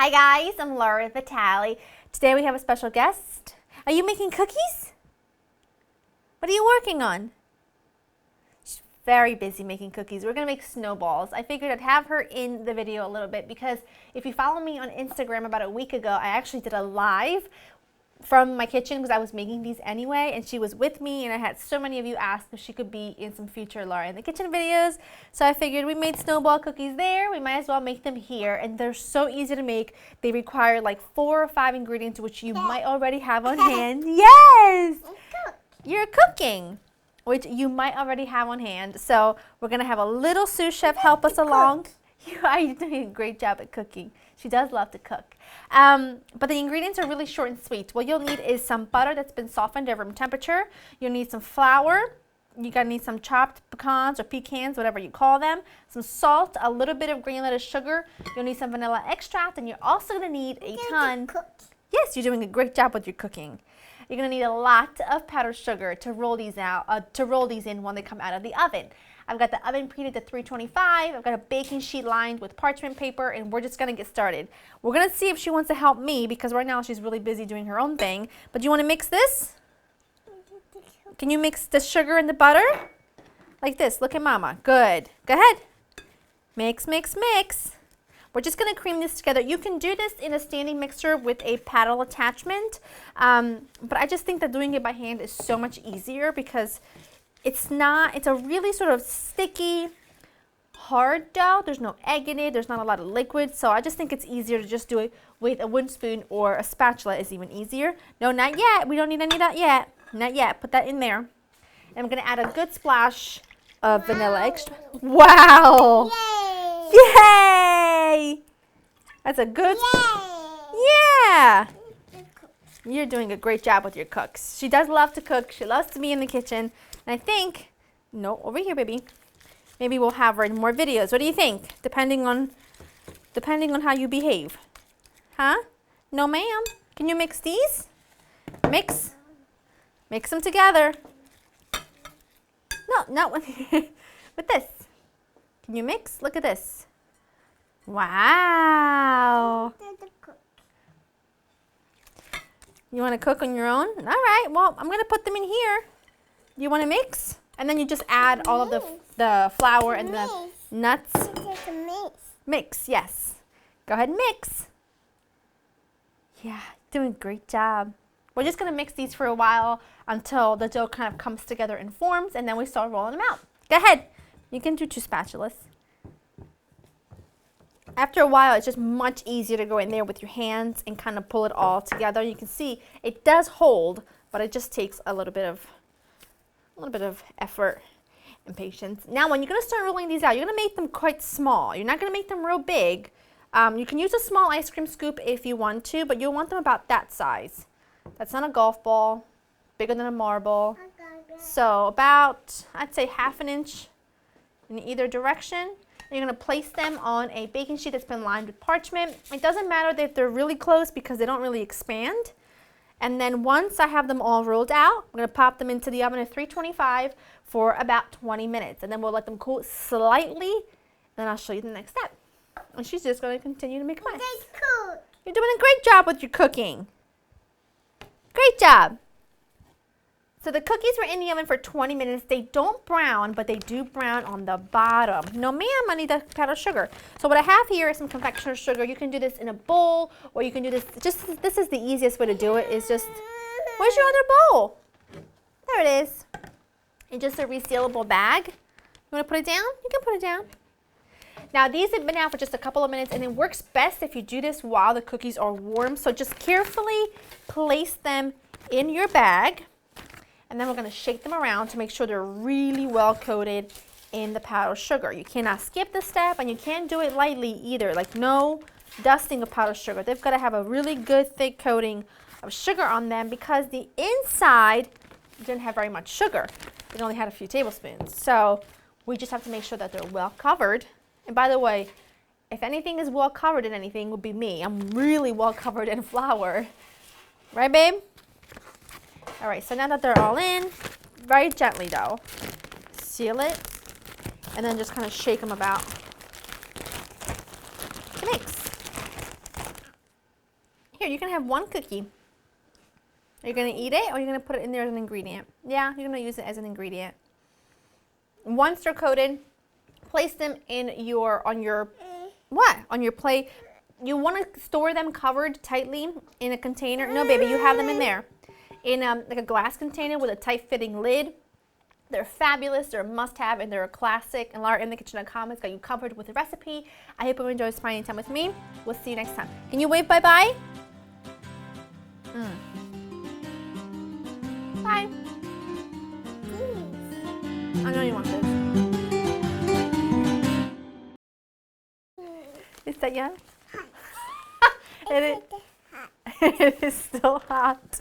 Hi guys, I'm Laura Vitale. Today we have a special guest. Are you making cookies? What are you working on? She's very busy making cookies. We're gonna make snowballs. I figured I'd have her in the video a little bit because if you follow me on Instagram about a week ago, I actually did a live from my kitchen because I was making these anyway, and she was with me, and I had so many of you ask if she could be in some future Laura in the Kitchen videos. So I figured we made snowball cookies there, we might as well make them here, and they're so easy to make. They require like 4 or 5 ingredients which you might already have on hand. Yes! You're cooking, which you might already have on hand. So we're gonna have a little sous chef help us along. You are doing a great job at cooking. She does love to cook. But the ingredients are really short and sweet. What you'll need is some butter that's been softened at room temperature. You'll need some flour. You're gonna need some chopped pecans or pecans, whatever you call them. Some salt, a little bit of granulated sugar. You'll need some vanilla extract, and you're also gonna need a ton. Yes, you're doing a great job with your cooking. You're gonna need a lot of powdered sugar to roll these out, to roll these in when they come out of the oven. I've got the oven preheated to 325. I've got a baking sheet lined with parchment paper, and we're just gonna get started. We're gonna see if she wants to help me because right now she's really busy doing her own thing. But do you wanna mix this? Can you mix the sugar and the butter? Like this, look at Mama. Good, go ahead. Mix, mix, mix. We're just gonna cream this together. You can do this in a standing mixer with a paddle attachment, but I just think that doing it by hand is so much easier because it's a really sort of sticky, hard dough. There's no egg in it, there's not a lot of liquid, so I just think it's easier to just do it with a wooden spoon, or a spatula is even easier. No, not yet, we don't need any of that yet. Not yet, put that in there. And I'm gonna add a good splash of vanilla extract. Wow! Yay! Yay! That's a good, yeah! You're doing a great job with your cooks. She does love to cook, she loves to be in the kitchen. And I think, no, over here, baby. Maybe we'll have her in more videos. What do you think? Depending on how you behave. Huh? No, ma'am. Can you mix these? Mix. Mix them together. No, not with, with this. Can you mix? Look at this. Wow. You want to cook on your own? All right, well, I'm going to put them in here. You want to mix? And then you just add all of the flour and the nuts. Mix, yes. Go ahead and mix. Yeah, doing a great job. We're just going to mix these for a while until the dough kind of comes together and forms, and then we start rolling them out. Go ahead. You can do 2 spatulas. After a while, it's just much easier to go in there with your hands and kind of pull it all together. You can see it does hold, but it just takes a little bit of effort and patience. Now, when you're going to start rolling these out, you're going to make them quite small. You're not going to make them real big. You can use a small ice cream scoop if you want to, but you'll want them about that size. That's not a golf ball, bigger than a marble. So about, I'd say, 1/2 inch in either direction. And you're going to place them on a baking sheet that's been lined with parchment. It doesn't matter if they're really close because they don't really expand. And then once I have them all rolled out, I'm going to pop them into the oven at 325 for about 20 minutes. And then we'll let them cool slightly. Then I'll show you the next step. And she's just going to continue to make a mess. You're doing a great job with your cooking. Great job. So the cookies were in the oven for 20 minutes. They don't brown, but they do brown on the bottom. No, ma'am, I need the powdered sugar. So what I have here is some confectioner's sugar. You can do this in a bowl, or you can do this, this is the easiest way to do it, is just, where's your other bowl? There it is. In just a resealable bag. You want to put it down? You can put it down. Now these have been out for just a couple of minutes, and it works best if you do this while the cookies are warm. So just carefully place them in your bag. And then we're going to shake them around to make sure they're really well coated in the powdered sugar. You cannot skip this step, and you can't do it lightly either. Like, no dusting of powdered sugar. They've got to have a really good thick coating of sugar on them because the inside didn't have very much sugar. It only had a few tablespoons. So we just have to make sure that they're well covered. And by the way, if anything is well covered in anything, it would be me. I'm really well covered in flour. Right, babe? All right, so now that they're all in, very gently though, seal it, and then just kind of shake them about to mix. Here, you can have one cookie. Are you going to eat it or are you going to put it in there as an ingredient? Yeah, you're going to use it as an ingredient. Once they're coated, place them in on your plate. You want to store them covered tightly in a container. No, baby, you have them in there. In like a glass container with a tight fitting lid. They're fabulous, they're a must-have, and they're a classic. And LaraInTheKitchen.com has got you covered with a recipe. I hope you enjoyed spending time with me. We'll see you next time. Can you wave bye-bye? Bye. I know you want this. Is that young? It is still hot.